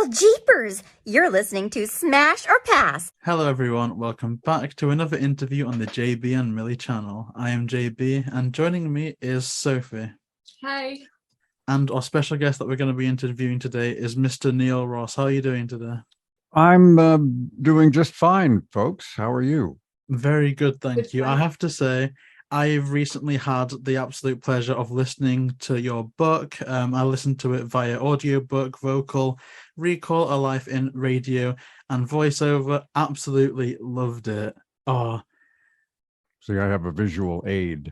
Well, jeepers! You're listening to Smash or Pass. Hello everyone, welcome back to another interview on the JayBee and Milly channel. I am JayBee and joining me is Sophie. Hi. And our special guest that we're going to be interviewing today is Mr. Neil Ross. How are you doing today? I'm doing just fine, folks. How are you? Very good, thank Good, you. I fine. have to say, I've recently had the absolute pleasure of listening to your book. I listened to it via audiobook, vocal, Recall a Life in Radio, and voiceover. Absolutely loved it. Oh, See, I have a visual aid.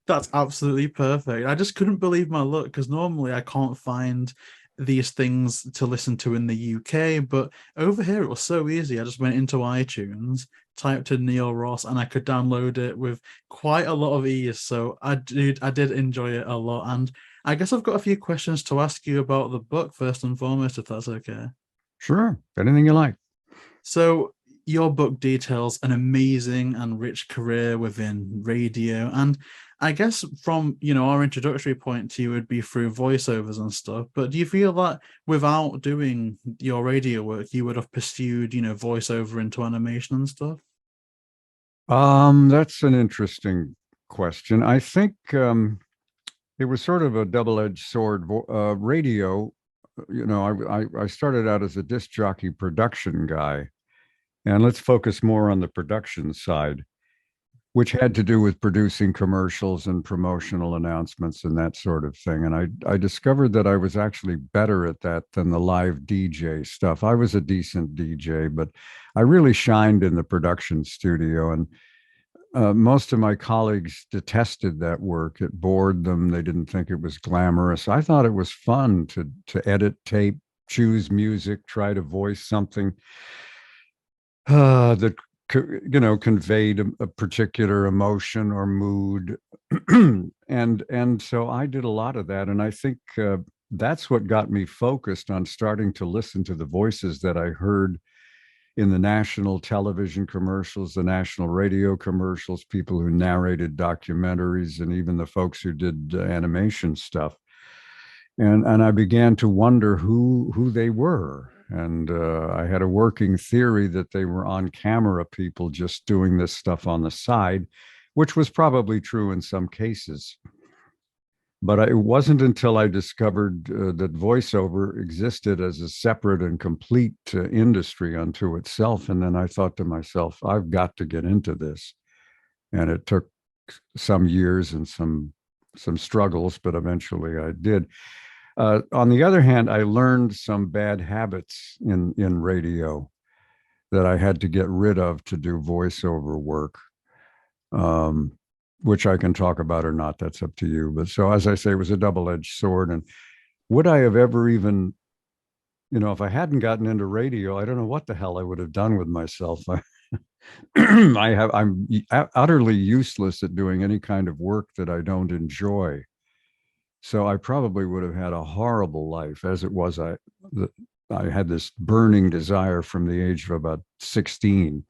that's absolutely perfect. I just couldn't believe my luck because normally I can't find these things to listen to in the UK, but over here it was so easy. I just went into iTunes, typed in Neil Ross, and I could download it with quite a lot of ease. So I did enjoy it a lot. And I guess I've got a few questions to ask you about the book first and foremost, if that's okay. Sure, anything you like. So your book details an amazing and rich career within radio, and I guess from our introductory point to you would be through voiceovers and stuff. But do you feel that without doing your radio work, you would have pursued voiceover into animation and stuff? That's an interesting question. I think it was sort of a double-edged sword. Radio, I started out as a disc jockey production guy, and let's focus more on the production side, which had to do with producing commercials and promotional announcements and that sort of thing. And I discovered that I was actually better at that than the live DJ stuff. I was a decent DJ, but I really shined in the production studio. And most of my colleagues detested that work. It bored them. They didn't think it was glamorous. I thought it was fun to edit tape, choose music, try to voice something that conveyed a particular emotion or mood. and so I did a lot of that. And I think that's what got me focused on starting to listen to the voices that I heard in the national television commercials, the national radio commercials, people who narrated documentaries, and even the folks who did animation stuff. And I began to wonder who they were. And I had a working theory that they were on-camera people just doing this stuff on the side, which was probably true in some cases. But it wasn't until I discovered that voiceover existed as a separate and complete industry unto itself. And then I thought to myself, I've got to get into this. And it took some years and some struggles, but eventually I did. On the other hand, I learned some bad habits in radio that I had to get rid of to do voiceover work, which I can talk about or not. That's up to you. But so, as I say, it was a double-edged sword. And would I have ever even, if I hadn't gotten into radio, I don't know what the hell I would have done with myself. I'm utterly useless at doing any kind of work that I don't enjoy. So I probably would have had a horrible life. As it was, I had this burning desire from the age of about 16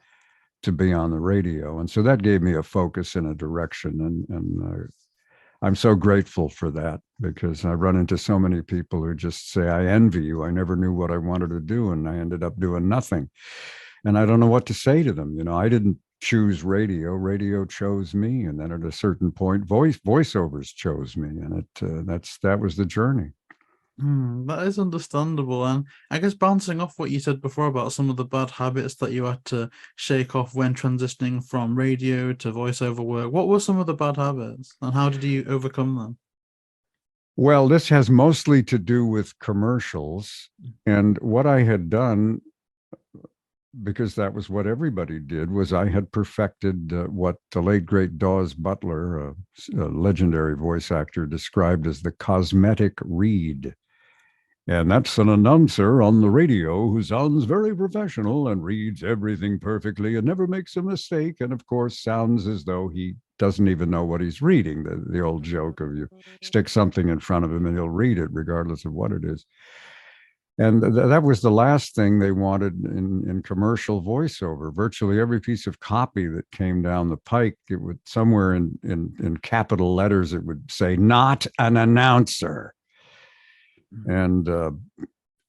to be on the radio. And so that gave me a focus and a direction. And I'm so grateful for that, because I run into so many people who just say, I envy you. I never knew what I wanted to do, and I ended up doing nothing. And I don't know what to say to them. I didn't choose radio. Radio chose me, and then at a certain point, voiceovers chose me, and that was the journey. That is understandable. And I guess bouncing off what you said before about some of the bad habits that you had to shake off when transitioning from radio to voiceover work, what were some of the bad habits, and how did you overcome them? Well, this has mostly to do with commercials, and what I had done, because that was what everybody did, was I had perfected what the late, great Dawes Butler, a legendary voice actor, described as the cosmetic read. And that's an announcer on the radio who sounds very professional and reads everything perfectly and never makes a mistake, and of course sounds as though he doesn't even know what he's reading. The old joke of you stick something in front of him and he'll read it regardless of what it is. And that was the last thing they wanted in commercial voiceover. Virtually every piece of copy that came down the pike, it would somewhere in capital letters, it would say, "Not an announcer." And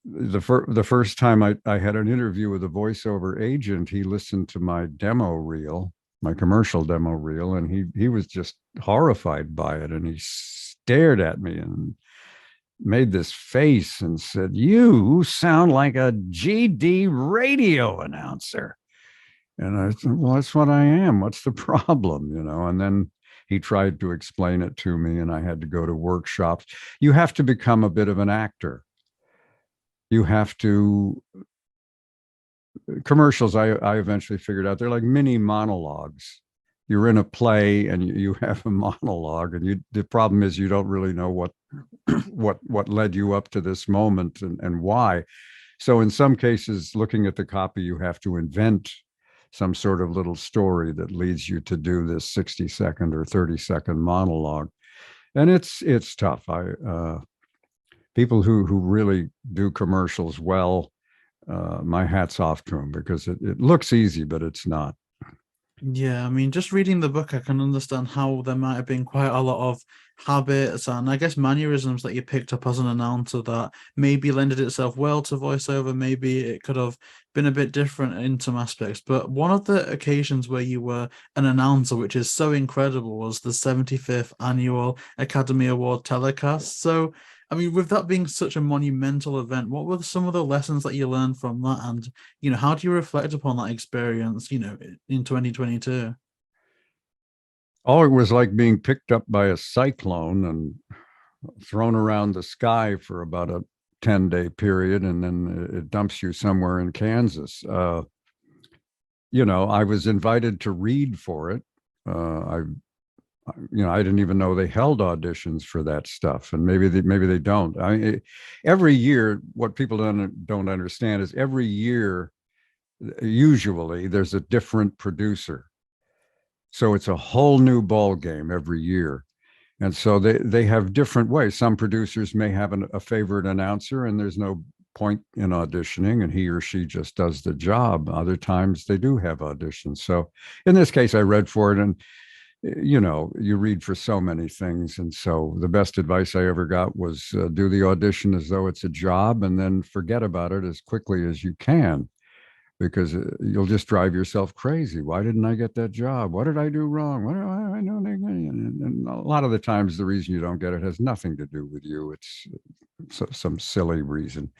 the first time I had an interview with a voiceover agent, he listened to my demo reel, my commercial demo reel, and he was just horrified by it, and he stared at me and made this face and said, "You sound like a GD radio announcer." And I said, "Well, that's what I am. What's the problem?" And then he tried to explain it to me, and I had to go to workshops. You have to become a bit of an actor. You have to, commercials, I eventually figured out, they're like mini monologues. You're in a play and you have a monologue, and the problem is you don't really know what led you up to this moment and why. So in some cases, looking at the copy, you have to invent some sort of little story that leads you to do this 60-second or 30-second monologue. And it's tough. People who really do commercials well, my hat's off to them, because it looks easy, but it's not. Yeah, I mean, just reading the book, I can understand how there might have been quite a lot of habits and I guess mannerisms that you picked up as an announcer that maybe lended itself well to voiceover. Maybe it could have been a bit different in some aspects. But one of the occasions where you were an announcer, which is so incredible, was the 75th Annual Academy Award telecast. So, I mean, with that being such a monumental event, what were some of the lessons that you learned from that? And, how do you reflect upon that experience, in 2022? Oh, it was like being picked up by a cyclone and thrown around the sky for about a 10-day period, and then it dumps you somewhere in Kansas. I was invited to read for it. I didn't even know they held auditions for that stuff, and maybe they don't. Every year, what people don't understand is every year, usually there's a different producer, so it's a whole new ball game every year, and so they have different ways. Some producers may have a favorite announcer, and there's no point in auditioning, and he or she just does the job. Other times they do have auditions. So in this case, I read for it, and you read for so many things. And so the best advice I ever got was do the audition as though it's a job, and then forget about it as quickly as you can, because you'll just drive yourself crazy. Why didn't I get that job? What did I do wrong? What do I know? And a lot of the times the reason you don't get it has nothing to do with you. It's some silly reason.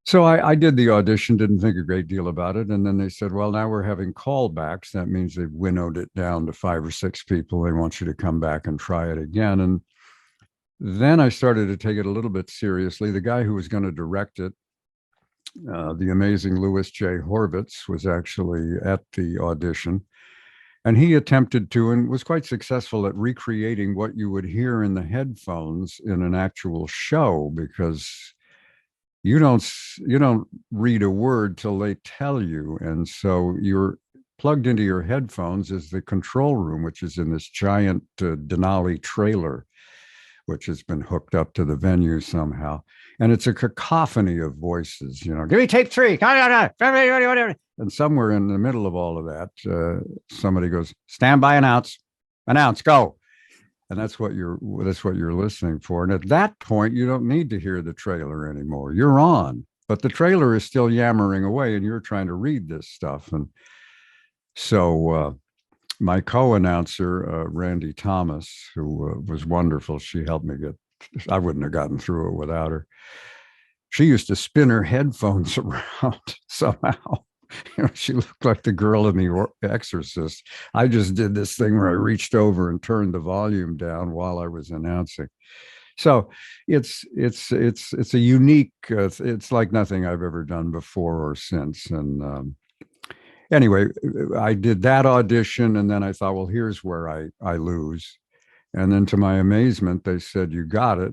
So I did the audition, didn't think a great deal about it. And then they said, well, now we're having callbacks. That means they've winnowed it down to 5 or 6 people. They want you to come back and try it again. And then I started to take it a little bit seriously. The guy who was going to direct it, the amazing Louis J. Horvitz, was actually at the audition. And he attempted to, and was quite successful at recreating what you would hear in the headphones in an actual show, because you don't read a word till they tell you. And so you're plugged into your headphones as the control room, which is in this giant Denali trailer, which has been hooked up to the venue somehow. And it's a cacophony of voices, give me tape 3. And somewhere in the middle of all of that, somebody goes, stand by, announce, go. And that's what you're listening for. And at that point, you don't need to hear the trailer anymore. You're on, but the trailer is still yammering away, and you're trying to read this stuff. And so my co-announcer, Randy Thomas, who was wonderful, she helped me I wouldn't have gotten through it without her. She used to spin her headphones around somehow. She looked like the girl in The Exorcist. I just did this thing where I reached over and turned the volume down while I was announcing. So it's a unique. It's like nothing I've ever done before or since. And anyway, I did that audition, and then I thought, well, here's where I lose. And then to my amazement, they said, you got it.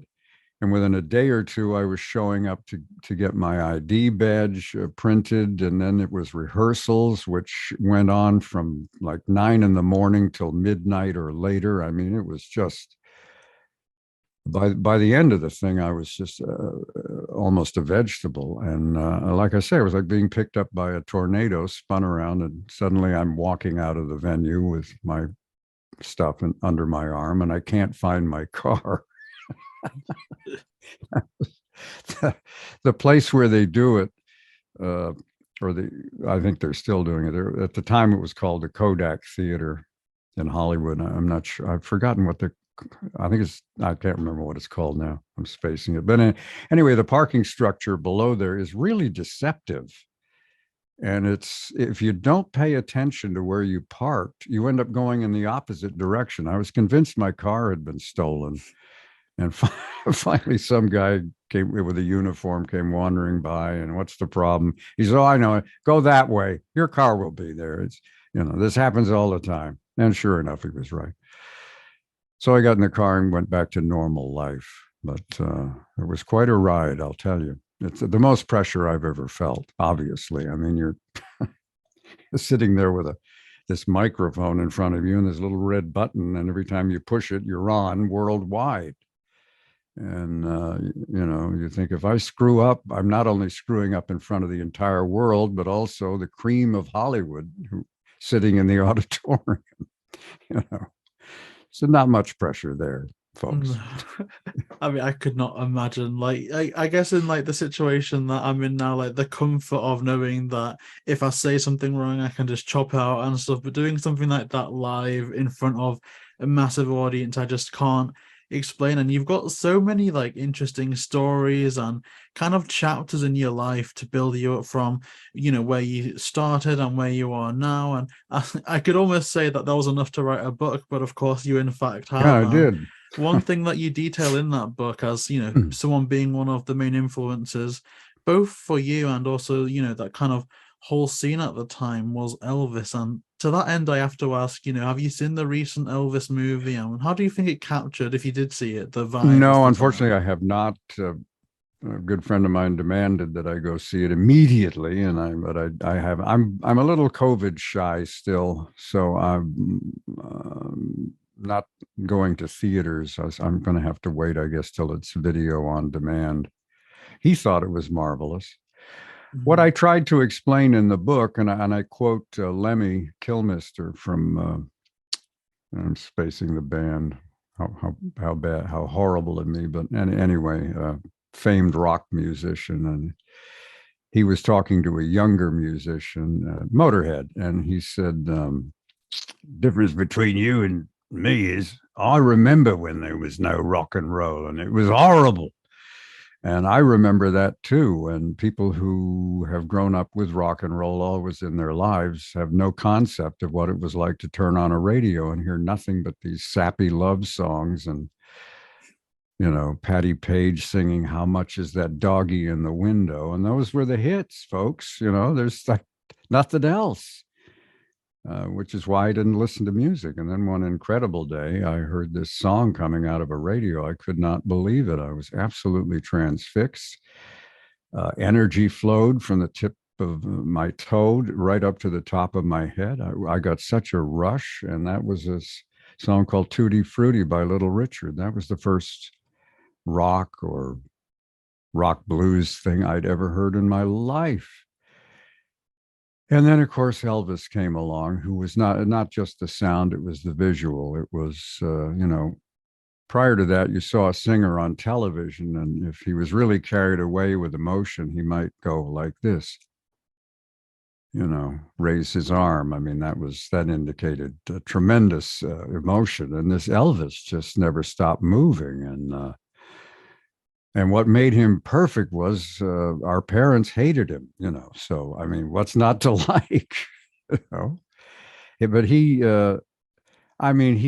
And within a day or two, I was showing up to get my ID badge printed. And then it was rehearsals, which went on from like 9 in till midnight or later. I mean, it was just, by the end of the thing, I was just almost a vegetable. And like I say, it was like being picked up by a tornado, spun around, and suddenly I'm walking out of the venue with my stuff under my arm, and I can't find my car. the place where they do it, I think they're still doing it. At the time, it was called the Kodak Theater in Hollywood. I'm not sure. I've forgotten what I can't remember what it's called now. I'm spacing it. But anyway, the parking structure below there is really deceptive. And if you don't pay attention to where you parked, you end up going in the opposite direction. I was convinced my car had been stolen. And finally, some guy came with a uniform, came wandering by, and what's the problem? He said, "Oh, I know it. Go that way. Your car will be there." This happens all the time. And sure enough, he was right. So I got in the car and went back to normal life. But it was quite a ride, I'll tell you. It's the most pressure I've ever felt, obviously. I mean, you're sitting there with this microphone in front of you and this little red button, and every time you push it, you're on worldwide. And, you think if I screw up, I'm not only screwing up in front of the entire world, but also the cream of Hollywood sitting in the auditorium. So not much pressure there, folks. I mean, I could not imagine, like, I guess in like the situation that I'm in now, like the comfort of knowing that if I say something wrong, I can just chop out and stuff, but doing something like that live in front of a massive audience, I just can't explain. And you've got so many like interesting stories and kind of chapters in your life to build you up from, where you started and where you are now. And I could almost say that was enough to write a book, but of course you in fact have. Yeah, I did. One thing that you detail in that book as, someone being one of the main influences, both for you and also, that kind of whole scene at the time was Elvis. And to that end, I have to ask, have you seen the recent Elvis movie? And how do you think it captured, if you did see it, the vibe? No, unfortunately, I have not. A good friend of mine demanded that I go see it immediately, and I'm a little COVID shy still, so I'm not going to theaters. I'm going to have to wait, I guess, till it's video on demand. He thought it was marvelous. What I tried to explain in the book, and I quote Lemmy Kilmister from, I'm spacing the band, how bad, how horrible of me, but anyway, famed rock musician, and he was talking to a younger musician, Motorhead, and he said, difference between you and me is I remember when there was no rock and roll and it was horrible. And I remember that too. And people who have grown up with rock and roll always in their lives have no concept of what it was like to turn on a radio and hear nothing but these sappy love songs and, Patti Page singing "How Much Is That Doggy in the Window?" And those were the hits, folks. There's like nothing else, which is why I didn't listen to music. And then one incredible day, I heard this song coming out of a radio. I could not believe it. I was absolutely transfixed. Energy flowed from the tip of my toe right up to the top of my head. I got such a rush. And that was this song called Tutti Frutti by Little Richard. That was the first rock or rock blues thing I'd ever heard in my life. And then, of course, Elvis came along, who was not just the sound, it was the visual. It was, prior to that, you saw a singer on television, and if he was really carried away with emotion, he might go like this, raise his arm. I mean, that indicated a tremendous emotion. And this Elvis just never stopped moving. And what made him perfect was our parents hated him, So, I mean, what's not to like, But he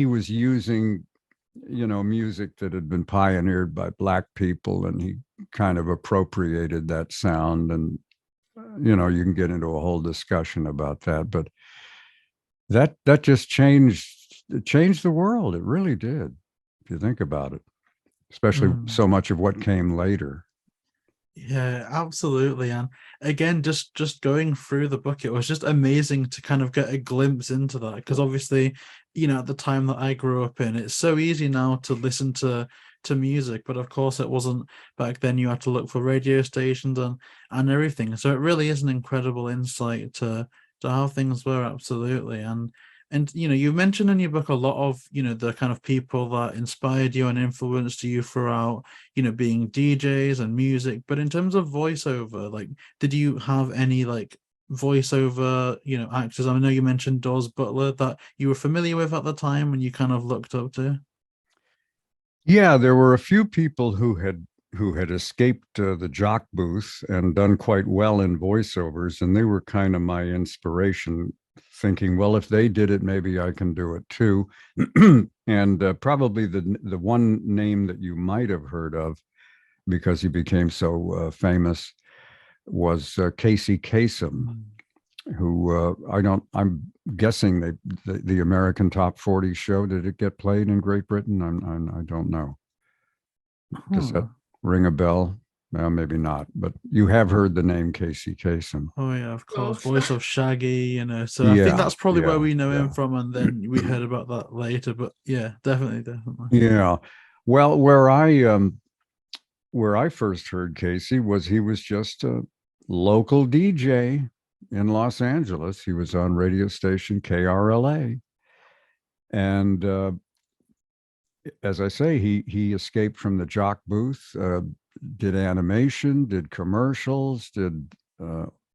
was using, music that had been pioneered by Black people, and he kind of appropriated that sound. And, you can get into a whole discussion about that. But that just changed the world. It really did, if you think about it. Especially so much of what came later. Yeah, absolutely. And again, just going through the book, it was just amazing to kind of get a glimpse into that, because obviously, at the time that I grew up in, it's so easy now to listen to music, but of course it wasn't back then. You had to look for radio stations and everything. So it really is an incredible insight to how things were. Absolutely. And And you mentioned in your book a lot of the kind of people that inspired you and influenced you throughout being DJs and music. But in terms of voiceover, like, did you have any like voiceover actors? I know you mentioned Dawes Butler that you were familiar with at the time and you kind of looked up to. Yeah, there were a few people who had escaped the jock booth and done quite well in voiceovers, and they were kind of my inspiration, thinking, well, if they did it, maybe I can do it too. And probably the one name that you might have heard of, because he became so famous, was Casey Kasem, who I'm guessing the American Top 40 show, did it get played in Great Britain? I don't know. Does that ring a bell? Well, maybe not, but you have heard the name Casey Kasem. Oh yeah, of course. Voice of Shaggy, so I think that's probably where we know him from, and then we heard about that later. But yeah, definitely. Yeah. Well, where I first heard Casey was he was just a local DJ in Los Angeles. He was on radio station KRLA. And as I say, he escaped from the jock booth, did animation, did commercials, did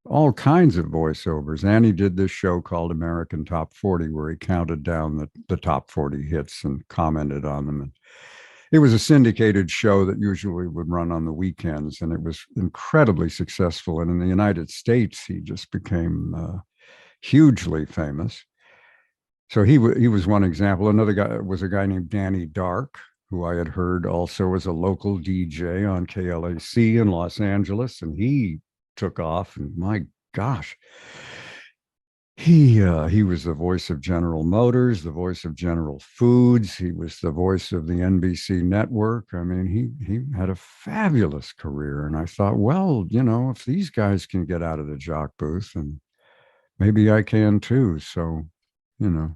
all kinds of voiceovers. And he did this show called American Top 40, where he counted down the top 40 hits and commented on them. And it was a syndicated show that usually would run on the weekends, and it was incredibly successful. And in the United States, he just became hugely famous. So he was one example. Another guy was a guy named Danny Dark, who I had heard also was a local DJ on KLAC in Los Angeles, and he took off. And my gosh, he was the voice of General Motors, the voice of General Foods. He was the voice of the NBC network. I mean, he had a fabulous career. And I thought, well, if these guys can get out of the jock booth, and maybe I can too. So, and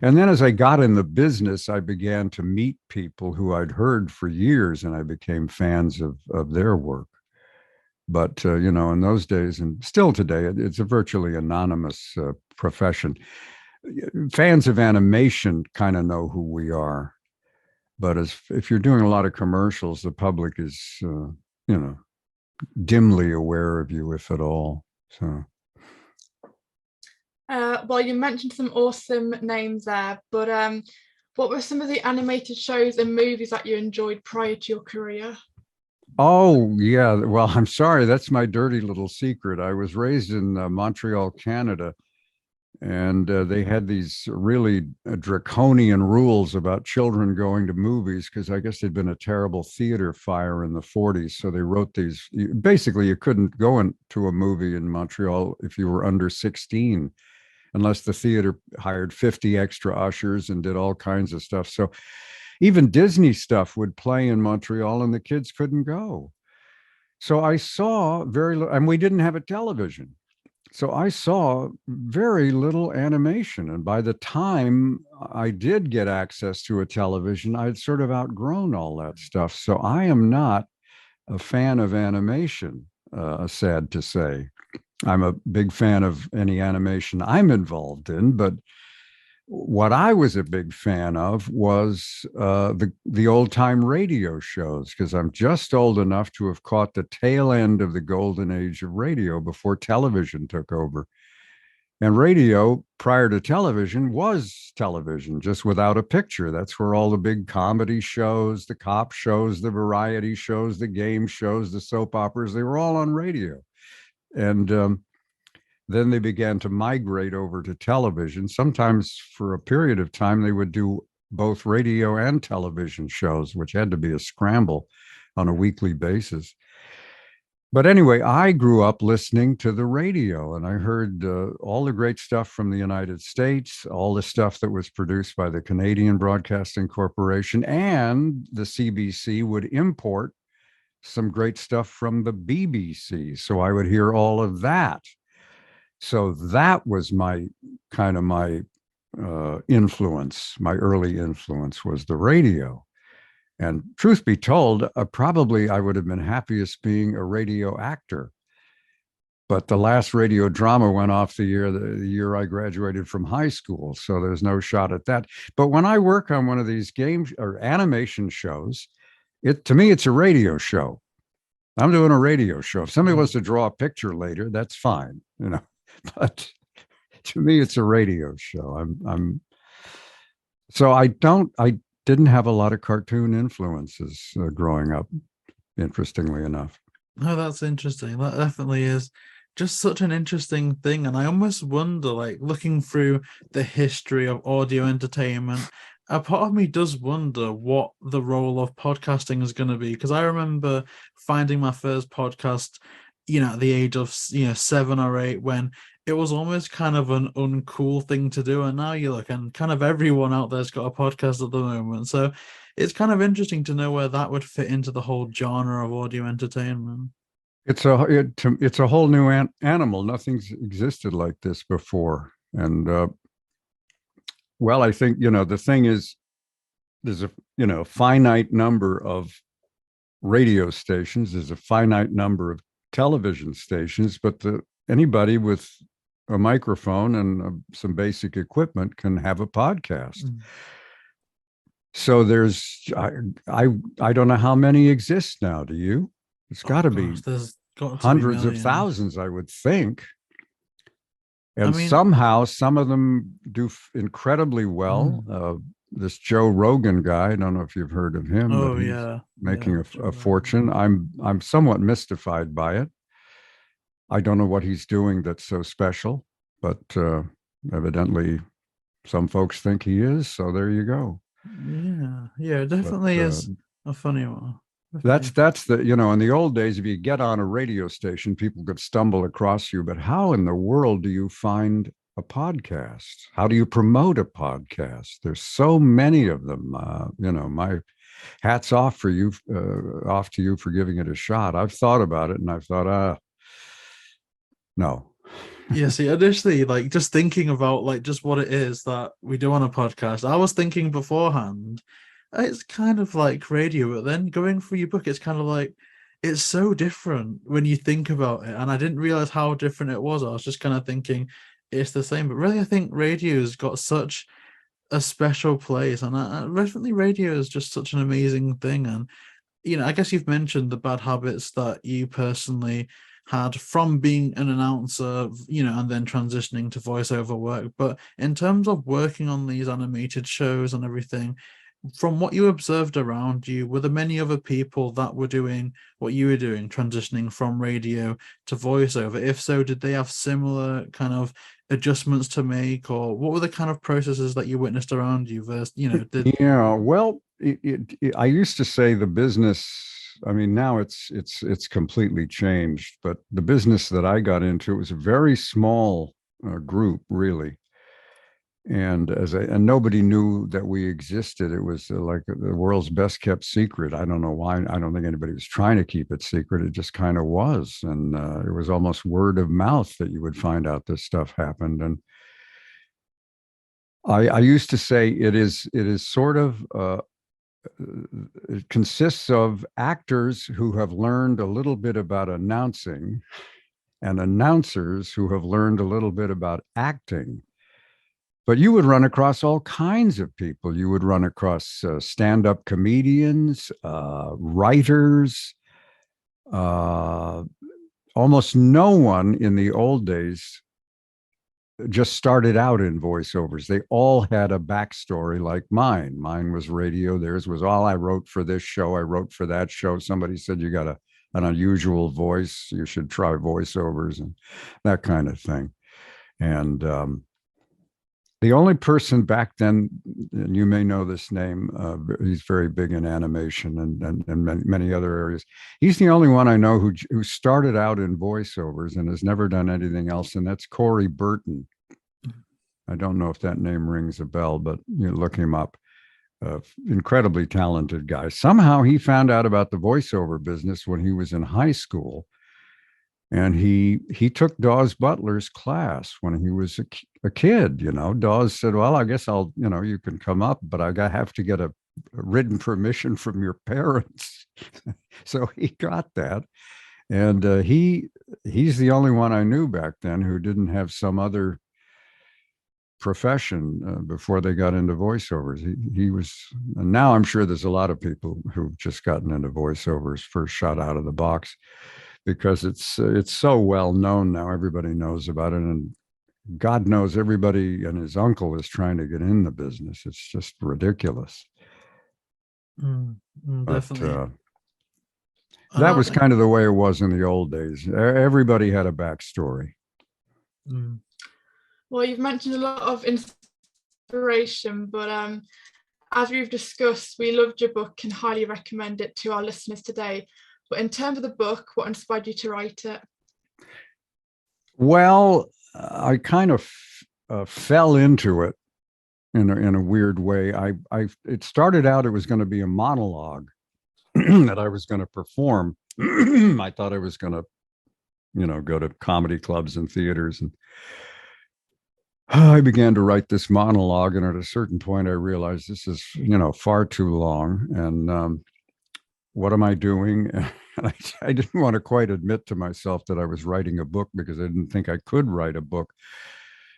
then as I got in the business, I began to meet people who I'd heard for years, and I became fans of their work. But, in those days, and still today, it's a virtually anonymous profession. Fans of animation kind of know who we are. But if you're doing a lot of commercials, the public is, dimly aware of you, if at all. So. Well, you mentioned some awesome names there, but what were some of the animated shows and movies that you enjoyed prior to your career? Oh, yeah. Well, I'm sorry. That's my dirty little secret. I was raised in Montreal, Canada, and they had these really draconian rules about children going to movies, because I guess there'd been a terrible theater fire in the 40s. So they wrote these. Basically, you couldn't go into a movie in Montreal if you were under 16, unless the theater hired 50 extra ushers and did all kinds of stuff. So even Disney stuff would play in Montreal and the kids couldn't go. So I saw and we didn't have a television. So I saw very little animation. And by the time I did get access to a television, I'd sort of outgrown all that stuff. So I am not a fan of animation, sad to say. I'm a big fan of any animation I'm involved in, but what I was a big fan of was the old time radio shows, because I'm just old enough to have caught the tail end of the golden age of radio before television took over. And radio, prior to television, was television, just without a picture. That's where all the big comedy shows, the cop shows, the variety shows, the game shows, the soap operas, they were all on radio. And then they began to migrate over to television. Sometimes for a period of time, they would do both radio and television shows, which had to be a scramble on a weekly basis. But anyway, I grew up listening to the radio, and I heard all the great stuff from the United States, all the stuff that was produced by the Canadian Broadcasting Corporation, and the CBC would import some great stuff from the BBC. So I would hear all of that. So that was my influence. My early influence was the radio. And truth be told, probably I would have been happiest being a radio actor. But the last radio drama went off the year I graduated from high school, so there's no shot at that. But when I work on one of these game or animation shows, to me it's a radio show. I'm doing a radio show. If somebody wants to draw a picture later, that's fine, But to me, it's a radio show. So I didn't have a lot of cartoon influences growing up, interestingly enough. Oh, that's interesting. That definitely is just such an interesting thing. And I almost wonder, like, looking through the history of audio entertainment, a part of me does wonder what the role of podcasting is going to be. Because I remember finding my first podcast, at the age of, 7 or 8, when it was almost kind of an uncool thing to do. And now you look, and kind of everyone out there's got a podcast at the moment. So it's kind of interesting to know where that would fit into the whole genre of audio entertainment. It's a whole new animal. Nothing's existed like this before. And well, I think, the thing is, there's a finite number of radio stations. There's a finite number of television stations, but anybody with a microphone and some basic equipment can have a podcast. So there's, I don't know how many exist now. Do you? It's got to be hundreds of thousands, I would think. And somehow some of them do incredibly well. This Joe Rogan guy, I don't know if you've heard of him. Oh, but he's yeah. making a fortune. I'm somewhat mystified by it. I don't know what he's doing that's so special, but evidently some folks think he is. So there you go. Yeah, it definitely is a funny one. That's the, in the old days, if you get on a radio station, people could stumble across you. But how in the world do you find a podcast? How do you promote a podcast? There's so many of them. My hat's off for you, off to you for giving it a shot. I've thought about it, and I've thought, no. Yeah, see, initially, like, just thinking about, like, just what it is that we do on a podcast, I was thinking beforehand, it's kind of like radio, but then going through your book, it's kind of like, it's so different when you think about it. And I didn't realize how different it was. I was just kind of thinking it's the same. But really, I think radio's got such a special place. And definitely radio is just such an amazing thing. And, I guess you've mentioned the bad habits that you personally had from being an announcer, and then transitioning to voiceover work. But in terms of working on these animated shows and everything, from what you observed around you, were there many other people that were doing what you were doing, transitioning from radio to voiceover? If so, did they have similar kind of adjustments to make, or what were the kind of processes that you witnessed around you versus, Yeah, well, I used to say the business, now it's completely changed, but the business that I got into, it was a very small group, really. And and nobody knew that we existed. It was like the world's best kept secret. I don't know why. I don't think anybody was trying to keep it secret. It just kind of was. And it was almost word of mouth that you would find out this stuff happened. And I used to say it is sort of, it consists of actors who have learned a little bit about announcing and announcers who have learned a little bit about acting. But you would run across all kinds of people. You would run across stand-up comedians, writers. Almost no one in the old days just started out in voiceovers. They all had a backstory like mine. Mine was radio. Theirs was, I wrote for this show. I wrote for that show. Somebody said, you got an unusual voice. You should try voiceovers and that kind of thing. And the only person back then, and you may know this name, he's very big in animation and many other areas. He's the only one I know who started out in voiceovers and has never done anything else, and that's Corey Burton. I don't know if that name rings a bell, but look him up. Incredibly talented guy. Somehow he found out about the voiceover business when he was in high school. And he took Dawes Butler's class when he was a kid. Dawes said, well, I guess you can come up, but I have to get a written permission from your parents. So he got that. And he's the only one I knew back then who didn't have some other profession before they got into voiceovers. He was, and now I'm sure there's a lot of people who've just gotten into voiceovers first shot out of the box, because it's so well known now. Everybody knows about it, and God knows everybody and his uncle is trying to get in the business. It's just ridiculous. Definitely. But that was kind of the way it was in the old days. Everybody had a backstory. Well, you've mentioned a lot of inspiration, but as we've discussed, we loved your book and highly recommend it to our listeners today. But in terms of the book, what inspired you to write it? Well, I kind of fell into it in a weird way. It started out, it was going to be a monologue that I was going to perform. I thought I was going to, go to comedy clubs and theaters, and I began to write this monologue. And at a certain point, I realized this is, far too long. And what am I doing? And I didn't want to quite admit to myself that I was writing a book, because I didn't think I could write a book.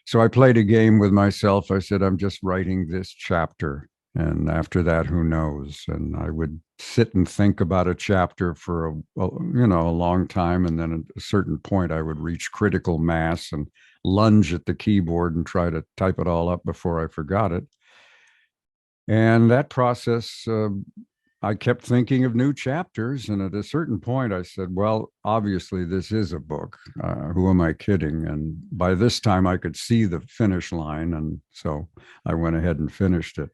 So I played a game with myself. I said, I'm just writing this chapter. And after that, who knows? And I would sit and think about a chapter for a long time. And then at a certain point, I would reach critical mass and lunge at the keyboard and try to type it all up before I forgot it. And that process, I kept thinking of new chapters. And at a certain point, I said, well, obviously, this is a book. Who am I kidding? And by this time, I could see the finish line. And so I went ahead and finished it.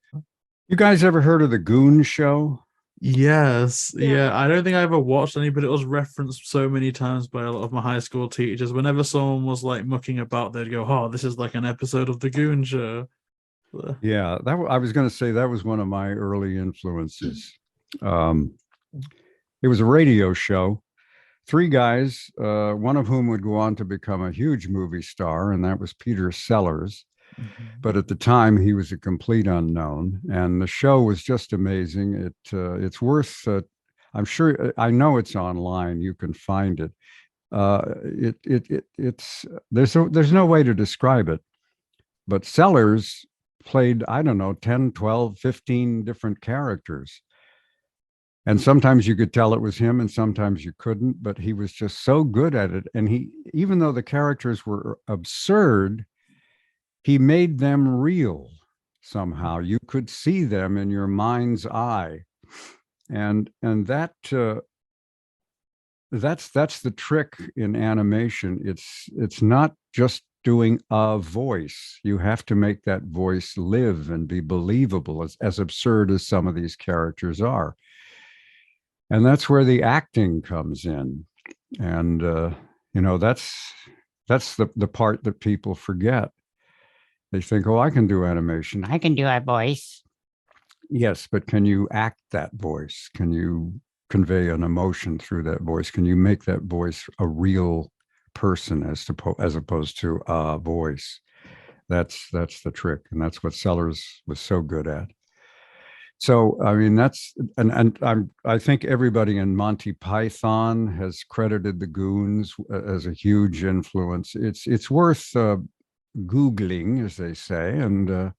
You guys ever heard of the Goon show? Yes. Yeah. I don't think I ever watched any, but it was referenced so many times by a lot of my high school teachers. Whenever someone was like mucking about, they'd go, oh, this is like an episode of the Goon show. Yeah, I was going to say that was one of my early influences. It was a radio show. 3 guys, one of whom would go on to become a huge movie star, and that was Peter Sellers. But at the time, he was a complete unknown, and the show was just amazing. It's worth. I'm sure. I know it's online. You can find it. It's there's no way to describe it. But Sellers played, I don't know, 10, 12, 15 different characters. And sometimes you could tell it was him, and sometimes you couldn't. But he was just so good at it, and even though the characters were absurd, he made them real somehow. You could see them in your mind's eye, and that's the trick in animation. It's not just doing a voice. You have to make that voice live and be believable, as absurd as some of these characters are. And that's where the acting comes in, and that's the part that people forget. They think, oh, I can do animation. I can do a voice. Yes, but can you act that voice? Can you convey an emotion through that voice? Can you make that voice a real person as opposed to a voice? That's the trick, and that's what Sellers was so good at. So, I mean, I think everybody in Monty Python has credited the Goons as a huge influence. It's worth Googling, as they say, and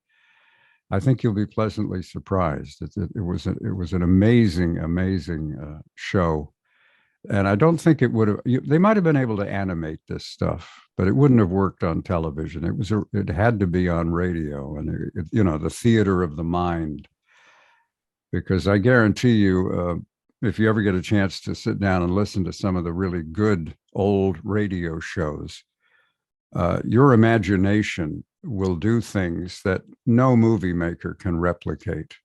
I think you'll be pleasantly surprised. It was an amazing show, and I don't think it would have. They might have been able to animate this stuff, but it wouldn't have worked on television. It had to be on radio, and the theater of the mind. Because I guarantee you, if you ever get a chance to sit down and listen to some of the really good old radio shows, your imagination will do things that no movie maker can replicate.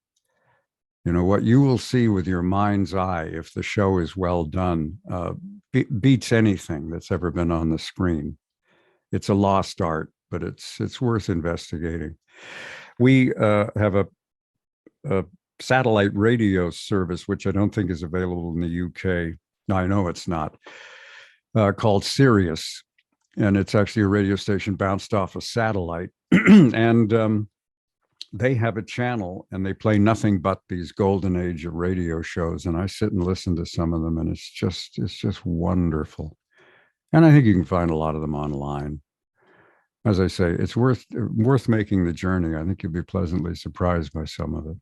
What you will see with your mind's eye, if the show is well done, beats anything that's ever been on the screen. It's a lost art, but it's worth investigating. We have a satellite radio service, which I don't think is available in the UK. I know it's not, called Sirius. And it's actually a radio station bounced off a satellite. And they have a channel and they play nothing but these golden age of radio shows. And I sit and listen to some of them, and it's just wonderful. And I think you can find a lot of them online. As I say, it's worth making the journey. I think you'll be pleasantly surprised by some of it.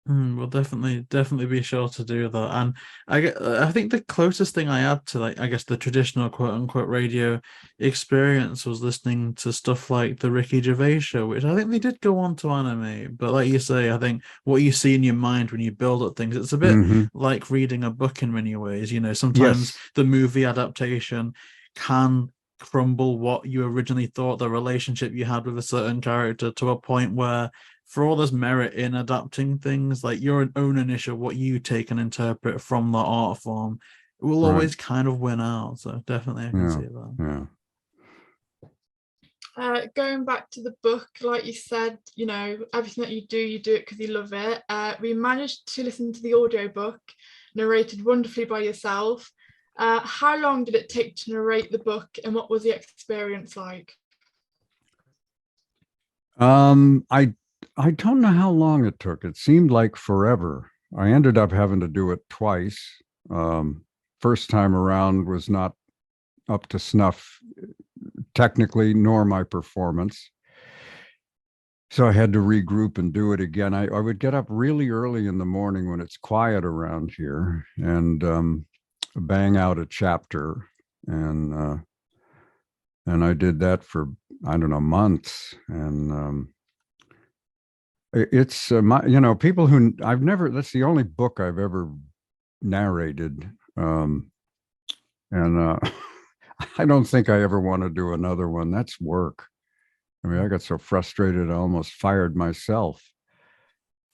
We'll definitely be sure to do that. And I think the closest thing I had to, like, I guess the traditional quote unquote radio experience was listening to stuff like the Ricky Gervais show, which I think they did go on to animate. But like you say, I think what you see in your mind when you build up things, it's a bit like reading a book in many ways. You know, sometimes the movie adaptation can crumble what you originally thought, the relationship you had with a certain character, to a point where, for all there's merit in adapting things, like your own initial, what you take and interpret from the art form, it will always kind of win out. So definitely I can see that. Going back to the book, like you said, you know, everything that you do it because you love it. We managed to listen to the audiobook, narrated wonderfully by yourself. How long did it take to narrate the book, and what was the experience like? I don't know how long it took. It seemed like forever. I ended up having to do it twice. First time around was not up to snuff technically, nor my performance. So I had to regroup and do it again. I would get up really early in the morning when it's quiet around here and bang out a chapter. And I did that for, I don't know, months. And it's people who that's the only book I've ever narrated. I don't think I ever want to do another one. That's work. I mean, I got so frustrated, I almost fired myself.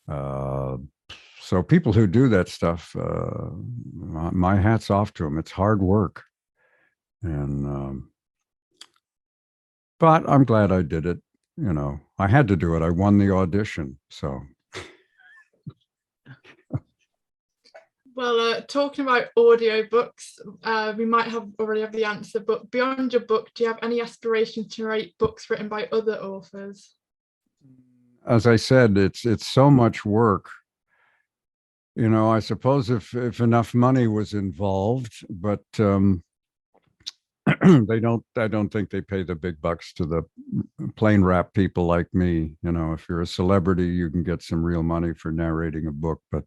So people who do that stuff, my hat's off to them. It's hard work. And, but I'm glad I did it. You know, I had to do it. I won the audition. So. Well, talking about audiobooks, we might already have the answer, but beyond your book, do you have any aspirations to write books written by other authors? As I said, it's so much work. You know, I suppose if enough money was involved, but I don't think they pay the big bucks to the plain rap people like me. You know, if you're a celebrity, you can get some real money for narrating a book, but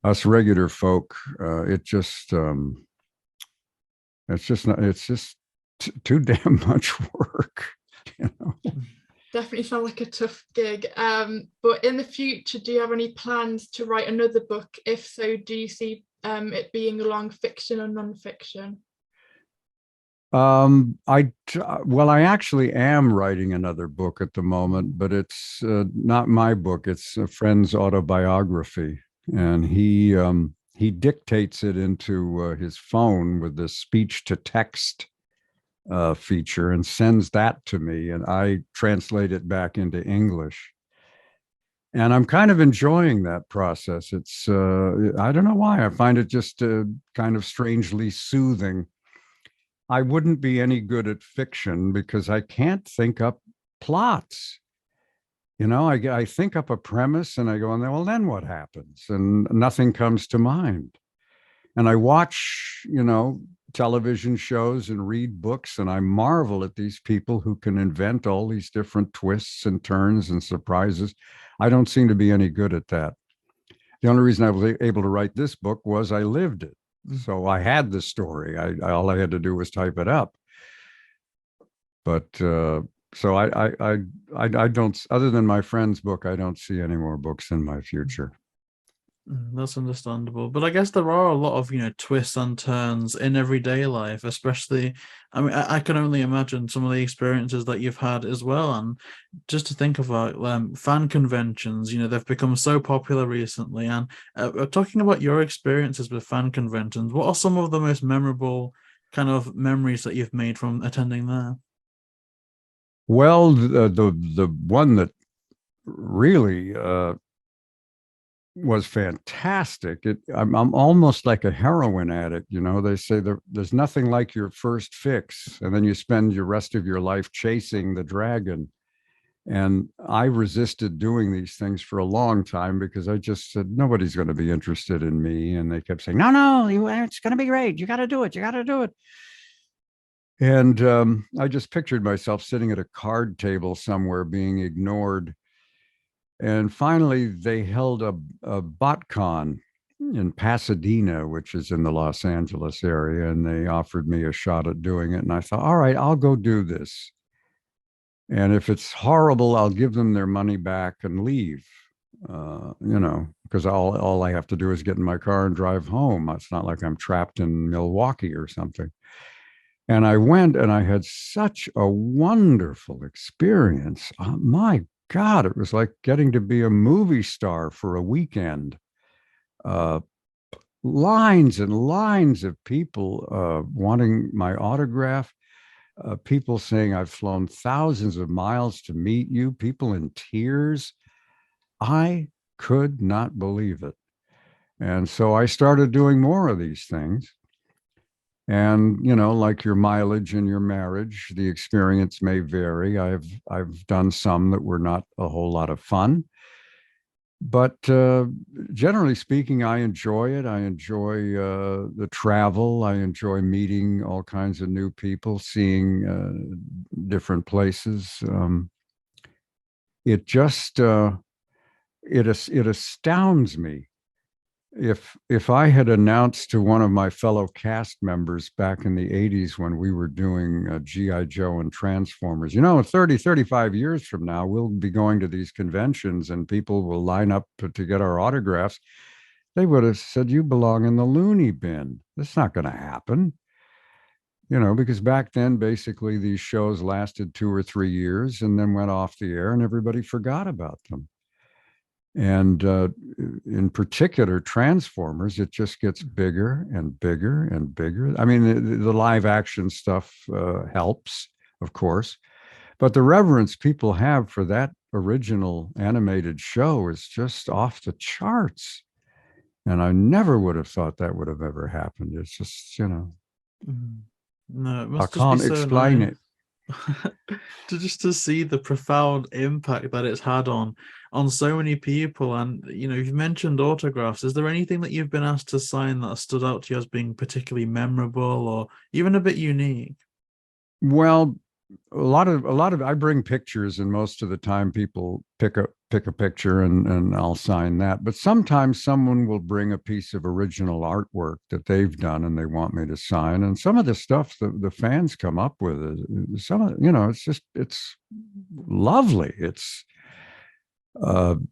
us regular folk, it's just too damn much work, you know. Definitely sounds like a tough gig. But in the future, do you have any plans to write another book? If so, do you see it being along fiction or non-fiction? I actually am writing another book at the moment, but it's not my book. It's a friend's autobiography. And he dictates it into his phone with the speech to text feature and sends that to me, and I translate it back into English. And I'm kind of enjoying that process. It's I don't know why. I find it just kind of strangely soothing. I wouldn't be any good at fiction because I can't think up plots. You know, I think up a premise and I go, well, then what happens? And nothing comes to mind. And I watch, you know, television shows and read books, and I marvel at these people who can invent all these different twists and turns and surprises. I don't seem to be any good at that. The only reason I was able to write this book was I lived it. So I had the story. All I had to do was type it up. But so I don't, other than my friend's book, I don't see any more books in my future. That's understandable. But I guess there are a lot of, you know, twists and turns in everyday life, especially, I mean, I can only imagine some of the experiences that you've had as well. And just to think about fan conventions, you know, they've become so popular recently. And talking about your experiences with fan conventions, what are some of the most memorable kind of memories that you've made from attending there? Well, the one that really was fantastic. I'm almost like a heroin addict. You know, they say there's nothing like your first fix, and then you spend your rest of your life chasing the dragon. And I resisted doing these things for a long time because I just said, nobody's going to be interested in me. And they kept saying, no, it's going to be great. You got to do it. You got to do it. And I just pictured myself sitting at a card table somewhere being ignored. And finally, they held a BotCon in Pasadena, which is in the Los Angeles area. And they offered me a shot at doing it. And I thought, all right, I'll go do this. And if it's horrible, I'll give them their money back and leave, because all I have to do is get in my car and drive home. It's not like I'm trapped in Milwaukee or something. And I went and I had such a wonderful experience. Oh, my God, it was like getting to be a movie star for a weekend. Lines and lines of people wanting my autograph. People saying I've flown thousands of miles to meet you, people in tears. I could not believe it. And so I started doing more of these things. And, like your mileage and your marriage, the experience may vary. I've done some that were not a whole lot of fun. But generally speaking, I enjoy it. I enjoy the travel. I enjoy meeting all kinds of new people, seeing different places. It just it astounds me. If I had announced to one of my fellow cast members back in the 80s when we were doing G.I. Joe and Transformers, 35 years from now, we'll be going to these conventions and people will line up to get our autographs, they would have said, you belong in the loony bin. That's not going to happen. Because back then, basically, these shows lasted 2 or 3 years and then went off the air and everybody forgot about them. And in particular, Transformers, it just gets bigger and bigger and bigger. I mean, the live action stuff helps, of course, but the reverence people have for that original animated show is just off the charts. And I never would have thought that would have ever happened. It's just, No, it must I can't just be so explain nice. it. to see the profound impact that it's had on so many people. And you've mentioned autographs. Is there anything that you've been asked to sign that stood out to you as being particularly memorable or even a bit unique? Well, a lot of I bring pictures, and most of the time people pick a picture and I'll sign that. But sometimes someone will bring a piece of original artwork that they've done and they want me to sign. And some of the stuff the fans come up with is it's lovely. It's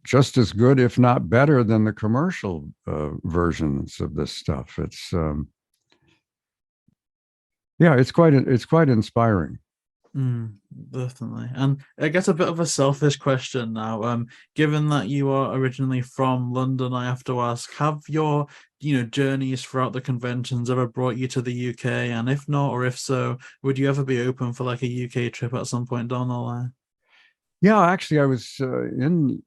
just as good, if not better, than the commercial versions of this stuff. It's it's quite inspiring. Definitely. And I guess a bit of a selfish question now. Given that you are originally from London, I have to ask, have your journeys throughout the conventions ever brought you to the UK? And if not, or if so, would you ever be open for like a UK trip at some point down the line? Yeah, actually, I was in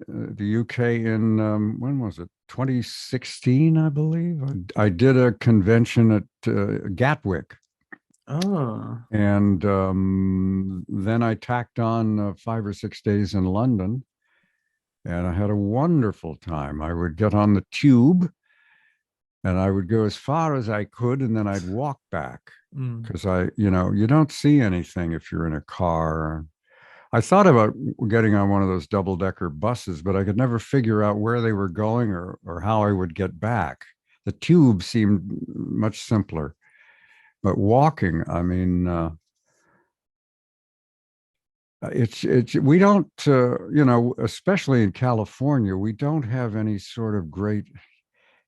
the UK in when was it? 2016, I believe. I did a convention at Gatwick. Oh. And then I tacked on 5 or 6 days in London, and I had a wonderful time. I would get on the tube and I would go as far as I could, and then I'd walk back because you don't see anything if you're in a car. I thought about getting on one of those double-decker buses, but I could never figure out where they were going or how I would get back. The tube seemed much simpler. But walking, I mean, we don't, especially in California, we don't have any sort of great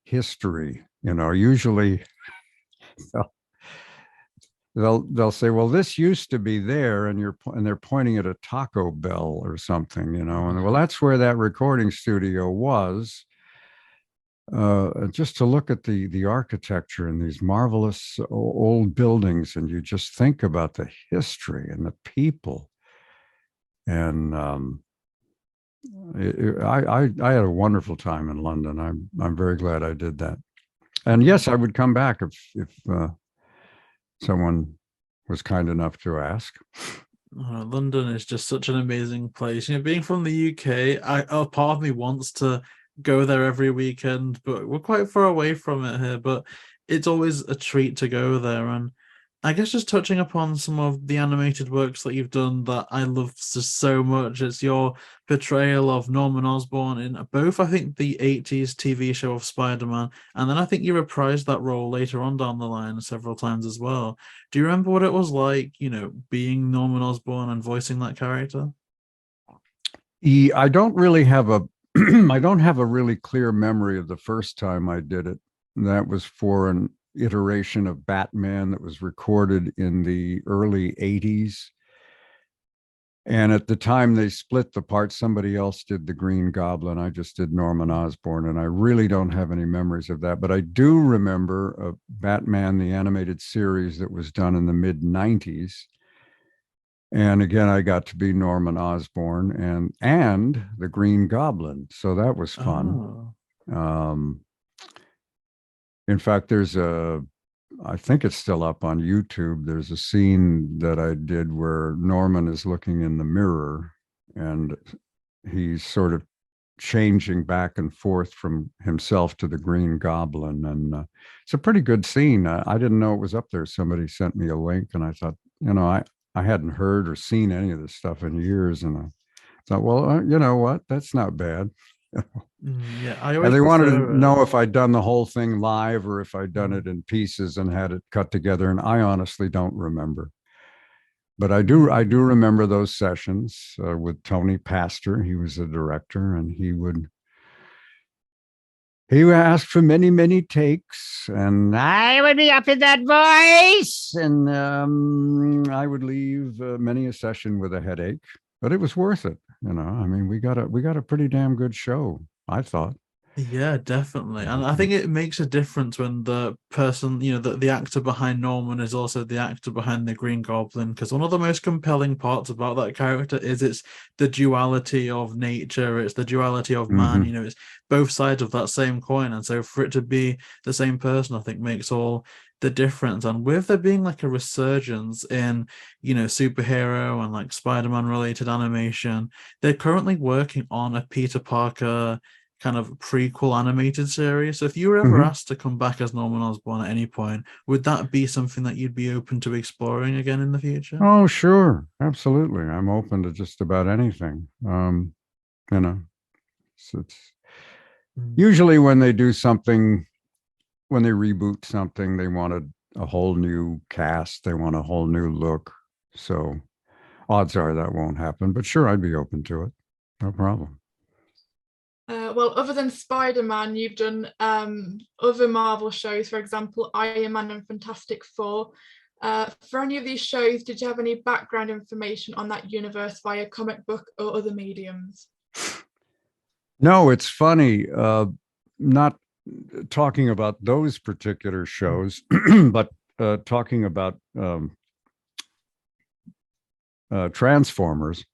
history. Usually they'll say, well, this used to be there, and they're pointing at a Taco Bell or something, and well, that's where that recording studio was. Just to look at the architecture and these marvelous old buildings, and you just think about the history and the people. And I had a wonderful time in London. I'm very glad I did that. And yes, I would come back if someone was kind enough to ask. London is just such an amazing place. Being from the UK, a part of me wants to go there every weekend, but we're quite far away from it here. But it's always a treat to go there. And I guess just touching upon some of the animated works that you've done that I love just so much. It's your portrayal of Norman Osborn in both, I think, the 80s TV show of Spider-Man, and then I think you reprised that role later on down the line several times as well. Do you remember what it was like, being Norman Osborn and voicing that character? I don't really have a I don't have a really clear memory of the first time I did it. That was for an iteration of Batman that was recorded in the early 80s. And at the time they split the part, somebody else did the Green Goblin. I just did Norman Osborn, and I really don't have any memories of that. But I do remember Batman, the animated series that was done in the mid-90s. And again, I got to be Norman Osborn and the Green Goblin. So that was fun. Oh. In fact, I think it's still up on YouTube. There's a scene that I did where Norman is looking in the mirror and he's sort of changing back and forth from himself to the Green Goblin. And it's a pretty good scene. I didn't know it was up there. Somebody sent me a link and I thought, I hadn't heard or seen any of this stuff in years. And I thought, well, you know what? That's not bad. Yeah, and they wanted to know if I'd done the whole thing live or if I'd done it in pieces and had it cut together. And I honestly don't remember. But I do remember those sessions with Tony Pastor. He was the director, and he would ask for many, many takes, and I would be up in that voice, and I would leave many a session with a headache. But it was worth it. I mean, we got a pretty damn good show, I thought. Yeah, definitely. And I think it makes a difference when the person, the actor behind Norman is also the actor behind the Green Goblin, because one of the most compelling parts about that character is it's the duality of nature, it's the duality of man, it's both sides of that same coin. And so for it to be the same person, I think makes all the difference. And with there being like a resurgence in superhero and like Spider-Man related animation, they're currently working on a Peter Parker kind of prequel animated series. So if you were ever asked to come back as Norman Osborn at any point, would that be something that you'd be open to exploring again in the future? Oh, sure. Absolutely. I'm open to just about anything. It's usually when they do something, when they reboot something, they wanted a whole new cast, they want a whole new look. So odds are that won't happen, but sure, I'd be open to it. No problem. Well, other than Spider-Man, you've done other Marvel shows, for example, Iron Man and Fantastic Four. For any of these shows, did you have any background information on that universe via comic book or other mediums? No, it's funny. Not talking about those particular shows, but talking about Transformers.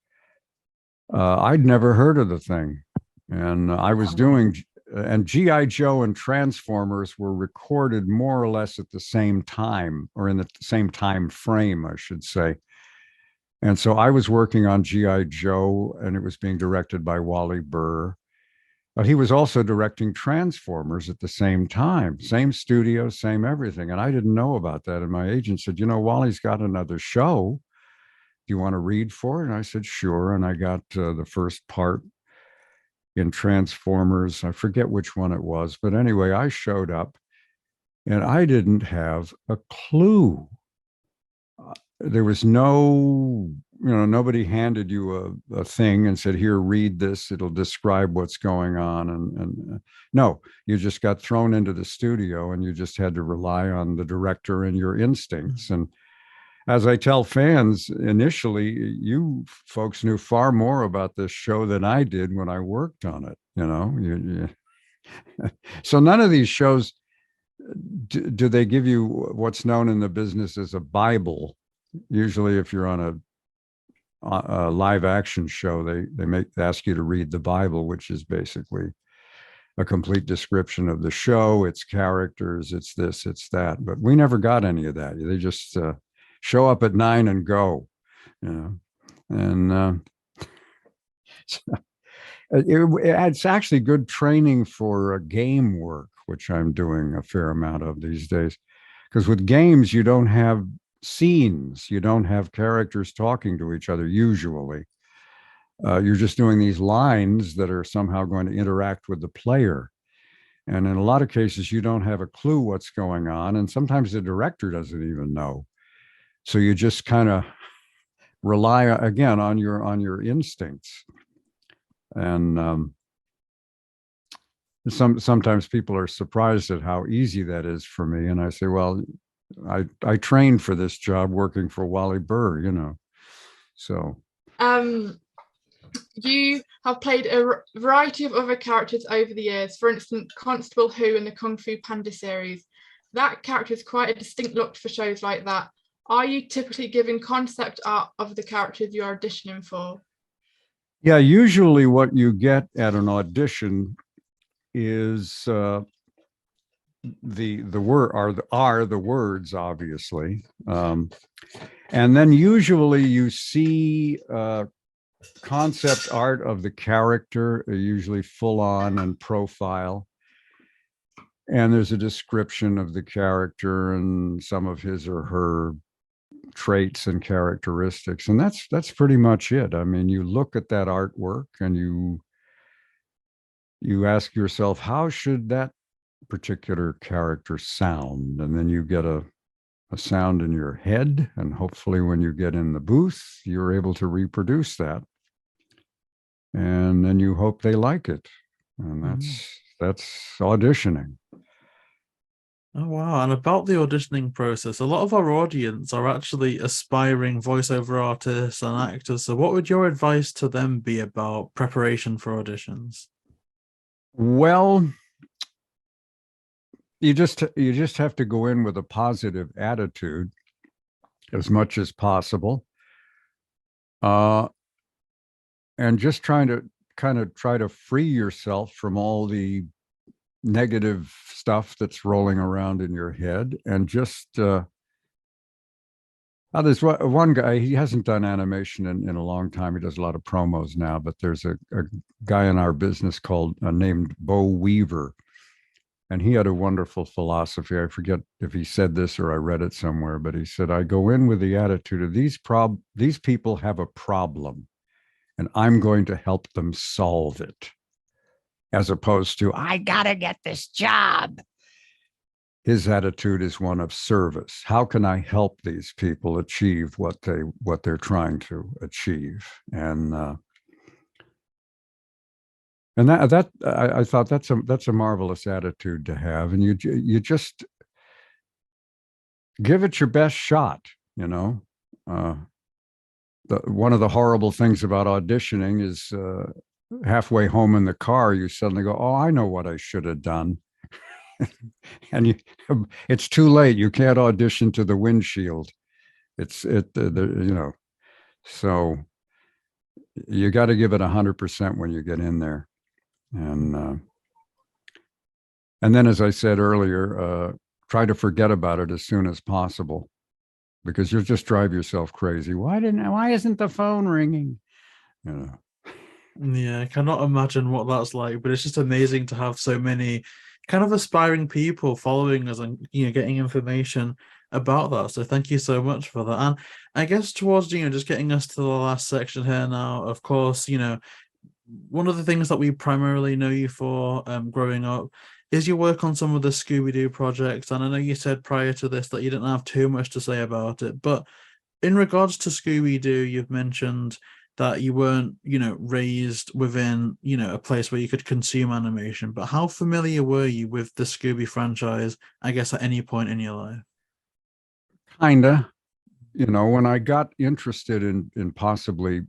I'd never heard of the thing. And I was doing, and G.I. Joe and Transformers were recorded more or less at the same time, or in the same time frame, I should say. And so I was working on G.I. Joe, and it was being directed by Wally Burr. But he was also directing Transformers at the same time, same studio, same everything. And I didn't know about that. And my agent said, Wally's got another show. Do you want to read for it? And I said, sure. And I got the first part in Transformers. I forget which one it was, but anyway, I showed up and I didn't have a clue. There was nobody handed you a thing and said, here, read this, it'll describe what's going on. And no, you just got thrown into the studio and you just had to rely on the director and your instincts. And as I tell fans, initially, you folks knew far more about this show than I did when I worked on it, So none of these shows, do they give you what's known in the business as a Bible? Usually if you're on a live action show, they ask you to read the Bible, which is basically a complete description of the show, its characters, it's this, it's that. But we never got any of that. They just... show up at 9 and go, And it's actually good training for game work, which I'm doing a fair amount of these days. Because with games, you don't have scenes, you don't have characters talking to each other usually. You're just doing these lines that are somehow going to interact with the player. And in a lot of cases, you don't have a clue what's going on. And sometimes the director doesn't even know. So you just kind of rely again on your instincts. And sometimes people are surprised at how easy that is for me. And I say, well, I trained for this job working for Wally Burr, you know. So you have played a variety of other characters over the years. For instance, Constable Who in the Kung Fu Panda series. That character is quite a distinct look for shows like that. Are you typically given concept art of the characters you're auditioning for? Yeah, usually what you get at an audition is the word are the words, obviously, and then usually you see concept art of the character, usually full on and profile, and there's a description of the character and some of his or her traits and characteristics, and that's pretty much it. I mean, you look at that artwork and you ask yourself, how should that particular character sound? And then you get a sound in your head, and hopefully when you get in the booth, you're able to reproduce that. And then you hope they like it. And that's auditioning. Oh, wow. And about the auditioning process, a lot of our audience are actually aspiring voiceover artists and actors. So what would your advice to them be about preparation for auditions? Well, you just have to go in with a positive attitude as much as possible. And just try to free yourself from all the negative stuff that's rolling around in your head, and just there's one guy, he hasn't done animation in a long time. He does a lot of promos now, but there's a guy in our business called named Bo Weaver, and he had a wonderful philosophy. I forget if he said this or I read it somewhere, but he said, I go in with the attitude of these people have a problem and I'm going to help them solve it, as opposed to, I gotta get this job. His attitude is one of service. How can I help these people achieve what they're trying to achieve? And that I thought that's a marvelous attitude to have. And you just give it your best shot, you know. One of the horrible things about auditioning is halfway home in the car, you suddenly go, oh, I know what I should have done. And it's too late. You can't audition to the windshield. You know, so you got to give it 100% when you get in there. And then, as I said earlier, try to forget about it as soon as possible, because you'll just drive yourself crazy. Why isn't the phone ringing? You know. Yeah, I cannot imagine what that's like, but it's just amazing to have so many kind of aspiring people following us and, you know, getting information about that. So thank you so much for that. And I guess towards, you know, just getting us to the last section here now, of course, you know, one of the things that we primarily know you for growing up is your work on some of the Scooby Doo projects. And I know you said prior to this that you didn't have too much to say about it, but in regards to Scooby Doo, you've mentioned that you weren't, you know, raised within, you know, a place where you could consume animation. But how familiar were you with the Scooby franchise, I guess, at any point in your life? Kinda. You know, when I got interested in possibly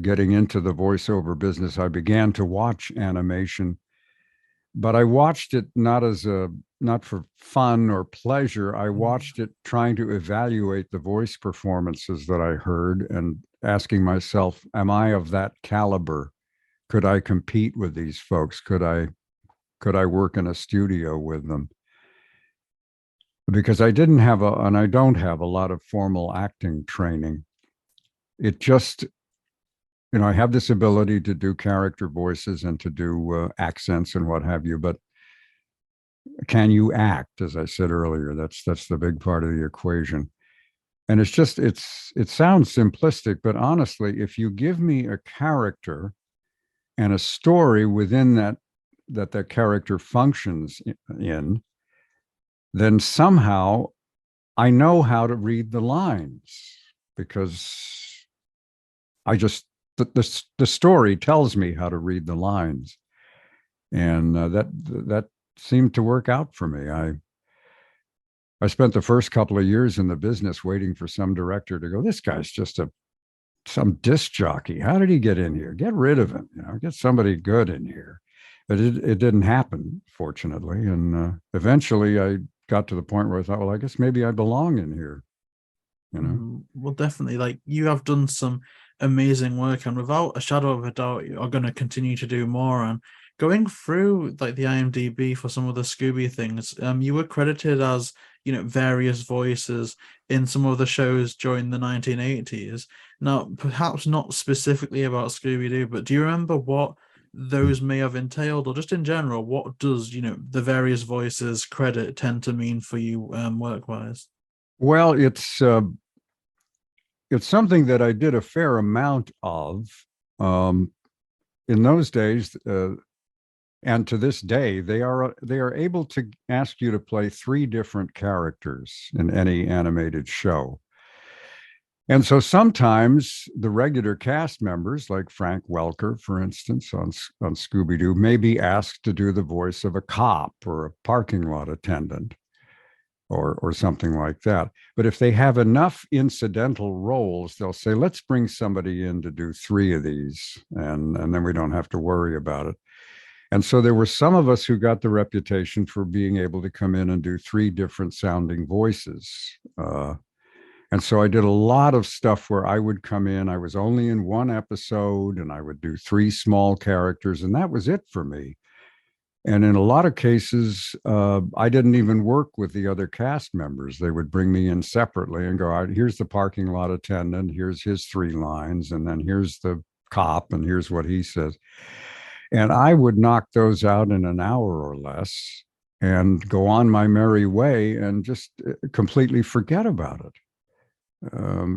getting into the voiceover business, I began to watch animation, but I watched it not for fun or pleasure. I watched it trying to evaluate the voice performances that I heard and asking myself, am I of that caliber? Could I compete with these folks? Could I work in a studio with them? Because I didn't have and I don't have a lot of formal acting training. it just, I have this ability to do character voices and to do accents and what have you, but can you act? As I said earlier, that's the big part of the equation. And it sounds simplistic, but honestly, if you give me a character and a story within that character functions in, then somehow I know how to read the lines, because the story tells me how to read the lines. And that seemed to work out for me. I spent the first couple of years in the business waiting for some director to go, this guy's just some disc jockey. How did he get in here? Get rid of him, get somebody good in here. But it didn't happen, fortunately. And eventually I got to the point where I thought, well, I guess maybe I belong in here. Well, definitely. Like, you have done some amazing work, and without a shadow of a doubt, you are going to continue to do more. And going through like the IMDb for some of the Scooby things, you were credited as various voices in some of the shows during the 1980s. Now, perhaps not specifically about Scooby Doo, but do you remember what those may have entailed, or just in general, what does the various voices credit tend to mean for you work wise? Well, it's something that I did a fair amount of in those days, and to this day. They are able to ask you to play 3 different characters in any animated show. And so sometimes the regular cast members, like Frank Welker, for instance, on Scooby Doo, may be asked to do the voice of a cop or a parking lot attendant, or something like that. But if they have enough incidental roles, they'll say, let's bring somebody in to do 3 of these, and then we don't have to worry about it. And so there were some of us who got the reputation for being able to come in and do 3 different sounding voices. And so I did a lot of stuff where I would come in, I was only in 1 episode, and I would do 3 small characters, and that was it for me. And in a lot of cases, I didn't even work with the other cast members. They would bring me in separately and go, all right, here's the parking lot attendant, here's his 3 lines, and then here's the cop, and here's what he says. And I would knock those out in an hour or less and go on my merry way and just completely forget about it.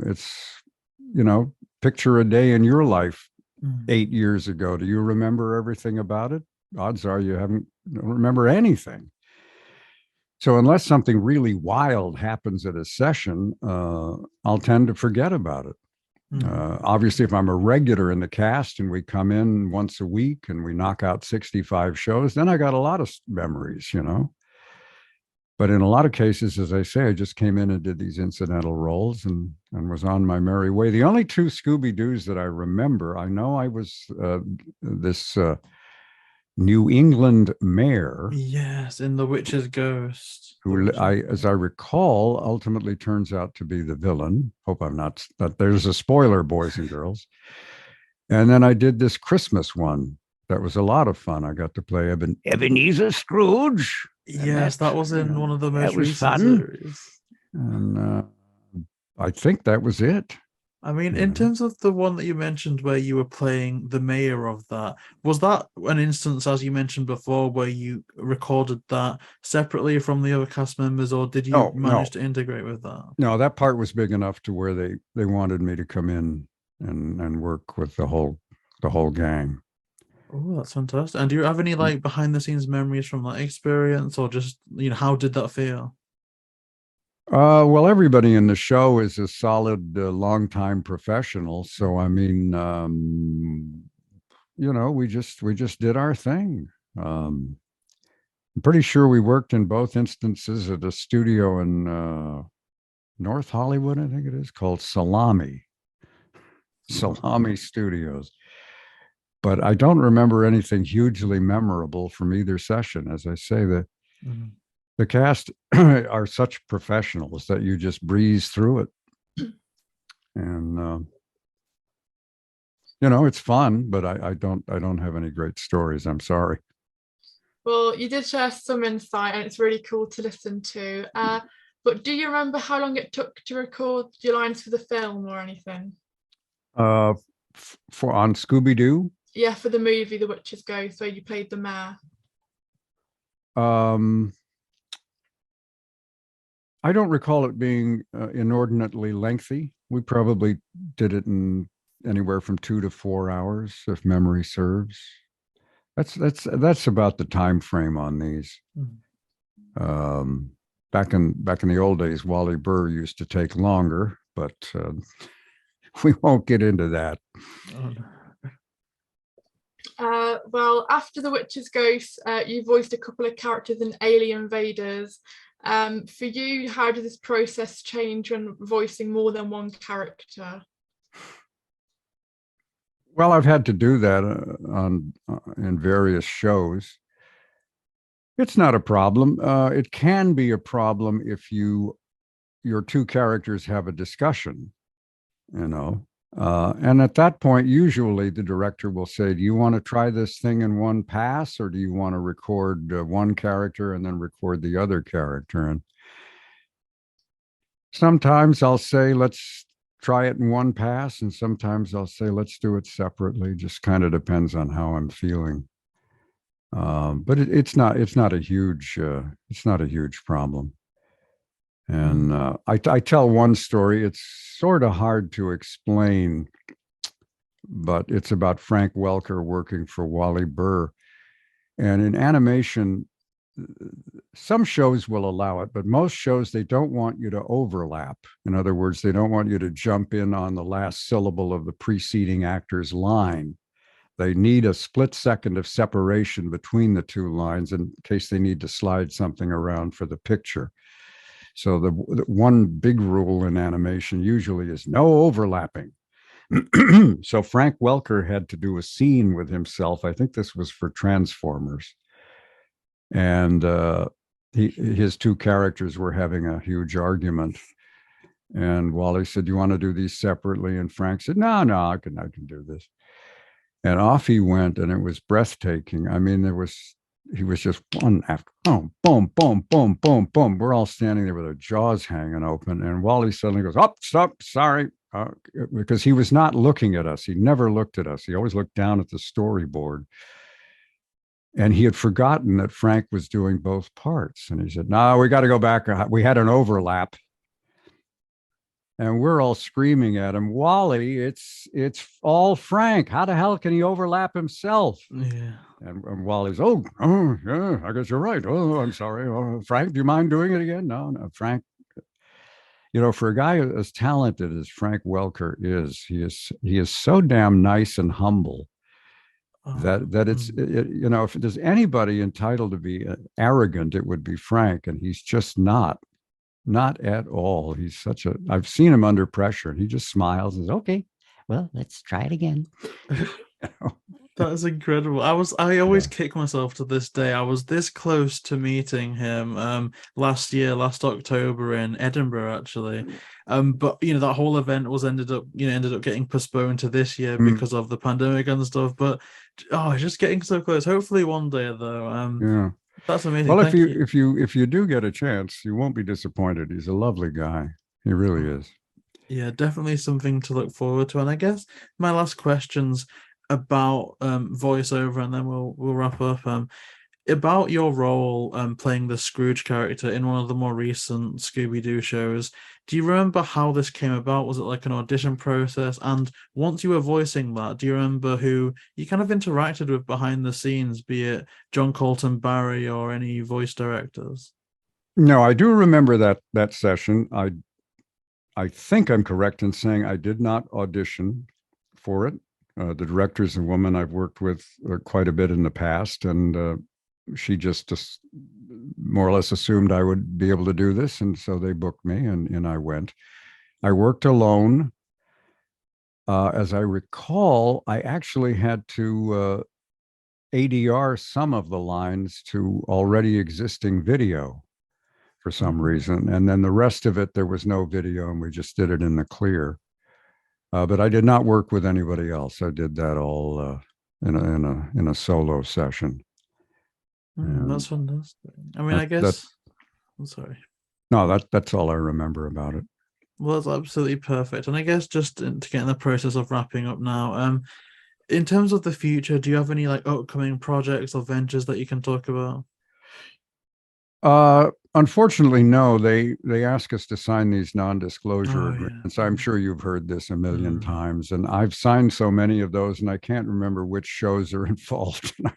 It's, picture a day in your life 8 years ago. Do you remember everything about it? Odds are you don't remember anything. So unless something really wild happens at a session, I'll tend to forget about it. Obviously, if I'm a regular in the cast and we come in once a week and we knock out 65 shows, then I got a lot of memories, But in a lot of cases, as I say, I just came in and did these incidental roles and was on my merry way. The only 2 Scooby Doos that I remember, I know I was this New England mayor. Yes, in The Witch's Ghost. Who, as I recall, ultimately turns out to be the villain. Hope I'm not, there's a spoiler, boys and girls. And then I did this Christmas one. That was a lot of fun. I got to play Ebenezer Scrooge. Yes, that was in one of the most recent fun. series. And I think that was it. I mean, in terms of the one that you mentioned where you were playing the mayor of that, was that an instance, as you mentioned before, where you recorded that separately from the other cast members, or did you manage to integrate with that? No, that part was big enough to where they wanted me to come in and work with the whole gang. Oh, that's fantastic. And do you have any like behind the scenes memories from that experience, or just, how did that feel? Well, everybody in the show is a solid, longtime professional. So, I mean, we just did our thing. I'm pretty sure we worked in both instances at a studio in North Hollywood, I think it is, called Salami Studios. But I don't remember anything hugely memorable from either session. As I say, the cast are such professionals that you just breeze through it. And, it's fun, but I don't have any great stories. I'm sorry. Well, you did share some insight and it's really cool to listen to. But do you remember how long it took to record your lines for the film or anything? For on Scooby Doo. Yeah, for the movie The Witch's Ghost, where you played the mayor. I don't recall it being inordinately lengthy. We probably did it in anywhere from 2 to 4 hours, if memory serves. That's about the time frame on these. Back in the old days, Wally Burr used to take longer, but we won't get into that. Well, after The Witch's Ghost, you voiced a couple of characters in Alien Invaders. For you, how does this process change when voicing more than one character? Well, I've had to do that in various shows. It's not a problem. It can be a problem if your two characters have a discussion, and at that point, usually the director will say, do you want to try this thing in one pass, or do you want to record one character and then record the other character? And sometimes I'll say, let's try it in one pass, and sometimes I'll say, let's do it separately. Just kind of depends on how I'm feeling. But it's not a huge problem. And I tell one story. It's sort of hard to explain, but it's about Frank Welker working for Wally Burr. And in animation, some shows will allow it, but most shows, they don't want you to overlap. In other words, they don't want you to jump in on the last syllable of the preceding actor's line. They need a split second of separation between the two lines in case they need to slide something around for the picture. So the one big rule in animation usually is no overlapping. So Frank Welker had to do a scene with himself. I think this was for Transformers. And his two characters were having a huge argument. And Wally said, do you want to do these separately? And Frank said, no, I can do this. And off he went, and it was breathtaking. I mean, he was just one after boom, boom, boom, boom, boom, boom. We're all standing there with our jaws hanging open. And Wally suddenly goes, oh, stop, sorry. Because he was not looking at us. He never looked at us. He always looked down at the storyboard. And he had forgotten that Frank was doing both parts. And he said, no, we got to go back. We had an overlap. And we're all screaming at him, Wally, it's all Frank. How the hell can he overlap himself? Yeah. And Wally's, oh, yeah, I guess you're right. Oh, I'm sorry. Oh, Frank, do you mind doing it again? No, Frank. For a guy as talented as Frank Welker is, he is so damn nice and humble that it's, if there's anybody entitled to be arrogant, it would be Frank. And he's just not at all. He's I've seen him under pressure, and he just smiles and says, okay, well, let's try it again. That is incredible. I always kick myself to this day. I was this close to meeting him last October in Edinburgh, actually. But that whole event ended up getting postponed to this year because of the pandemic and stuff. But just getting so close. Hopefully one day, though. Yeah. That's amazing. Well, if you do get a chance, you won't be disappointed. He's a lovely guy. He really is. Yeah, definitely something to look forward to. And I guess my last question's about voiceover, and then we'll wrap up. About your role playing the Scrooge character in one of the more recent Scooby Doo shows. Do you remember how this came about? Was it like an audition process? And once you were voicing that, do you remember who you kind of interacted with behind the scenes, be it John Colton Barry or any voice directors? No, I do remember that session. I think I'm correct in saying I did not audition for it. The director's a woman I've worked with quite a bit in the past, and she just more or less assumed I would be able to do this, and so they booked me, and I went. I worked alone. As I recall, I actually had to ADR some of the lines to already existing video for some reason, and then the rest of it, there was no video, and we just did it in the clear. But I did not work with anybody else. I did that all in a solo session. That's fantastic. I mean, I guess. I'm sorry. No, that's all I remember about it. Well, that's absolutely perfect. And I guess just to get in the process of wrapping up now, in terms of the future, do you have any like upcoming projects or ventures that you can talk about? Unfortunately, no. They ask us to sign these non-disclosure Oh yeah. agreements. I'm sure you've heard this a million Mm. times, and I've signed so many of those, and I can't remember which shows are involved. I'm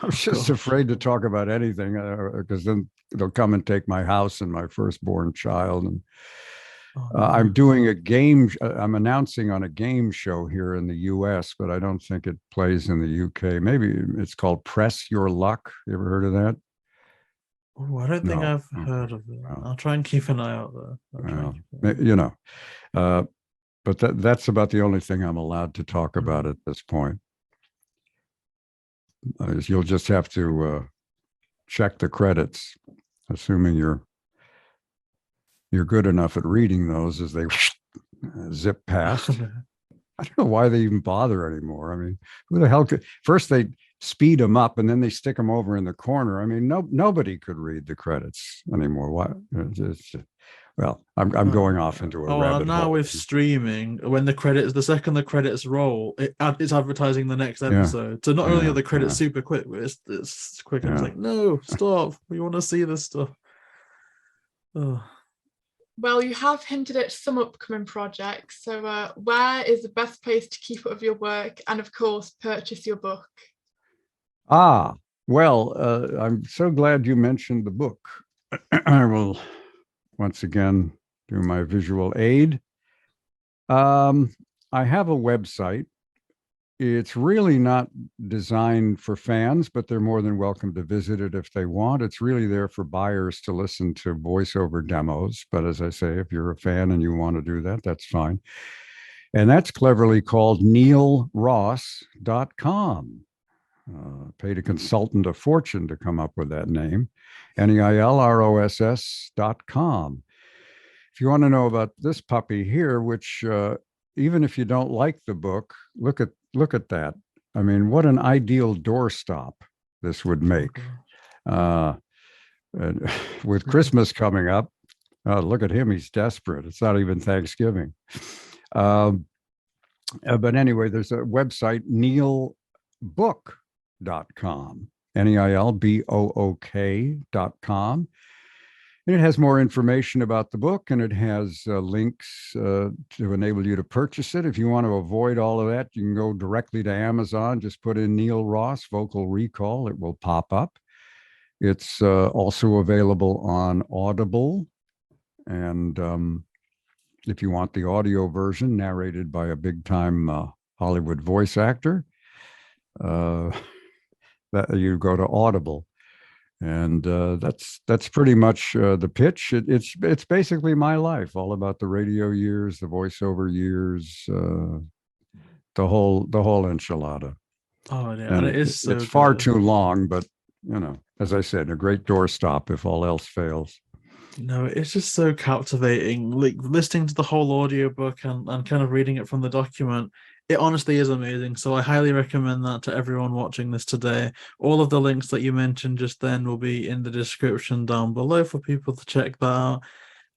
Oh just gosh. afraid to talk about anything because then they'll come and take my house and my firstborn child. And Oh I'm no. doing a game. I'm announcing on a game show here in the U.S., but I don't think it plays in the U.K. Maybe it's called Press Your Luck. You ever heard of that? Oh, I don't think No. I've Okay. heard of it. Well, I'll try and keep an eye out there. I'll try and well, keep an eye out. you know, uh, but that's about the only thing I'm allowed to talk about Mm. at this point. You'll just have to check the credits, assuming you're good enough at reading those as they zip past. I don't know why they even bother anymore. I mean, who the hell could? First they speed them up and then they stick them over in the corner. I mean, nobody could read the credits anymore. Why? Well, I'm Oh, going off into a oh, well, rabbit now hole. with streaming, when the second the credits roll, it's advertising the next Yeah, episode. So not only are yeah, the credits yeah, super quick, but it's quick, and it's yeah. like, no, stop. We want to see this stuff. Oh. Well, you have hinted at some upcoming projects. So where is the best place to keep up with your work and, of course, purchase your book? Ah, well, I'm so glad you mentioned the book. I will once again do my visual aid. Um, I have a website. It's really not designed for fans, but they're more than welcome to visit it if they want. It's really there for buyers to listen to voiceover demos. But as I say, if you're a fan and you want to do that, that's fine. And that's cleverly called neilross.com. Paid a consultant a fortune to come up with that name. neilross.com. If you want to know about this puppy here, which even if you don't like the book, look at that. I mean, what an ideal doorstop this would make. And with Christmas coming up, look at him. He's desperate. It's not even Thanksgiving. But anyway, there's a website, neilbook.com, neilbook.com. And it has more information about the book, and it has links to enable you to purchase it. If you want to avoid all of that, you can go directly to Amazon. Just put in Neil Ross Vocal Recall. It will pop up. It's also available on Audible. And if you want the audio version narrated by a big-time Hollywood voice actor, that you go to Audible. And that's pretty much the pitch. It's basically my life, all about the radio years, the voiceover years, the whole enchilada. Oh yeah, and And it is so it's far good. too long, but as I said, a great doorstop if all else fails. No, it's just so captivating. Like listening to the whole audiobook and kind of reading it from the document, it honestly is amazing. So I highly recommend that to everyone watching this today. All of the links that you mentioned just then will be in the description down below for people to check that out.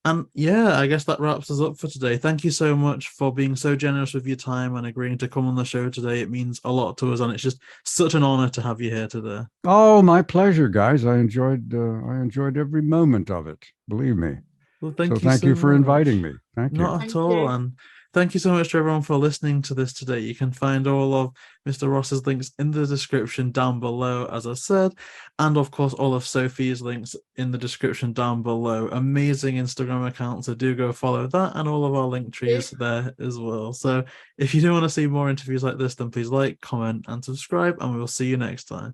And yeah, I guess that wraps us up for today. Thank you so much for being so generous with your time and agreeing to come on the show today. It means a lot to us, and it's just such an honor to have you here today. Oh, my pleasure, guys. I enjoyed every moment of it. Believe me. Well, So thank you thank so you for inviting much. me. Thank you. Not at Thank all. you. And thank you so much to everyone for listening to this today. You can find all of Mr. Ross's links in the description down below, as I said. And of course, all of Sophie's links in the description down below. Amazing Instagram account. So do go follow that and all of our link trees there as well. So if you do want to see more interviews like this, then please like, comment, and subscribe. And we will see you next time.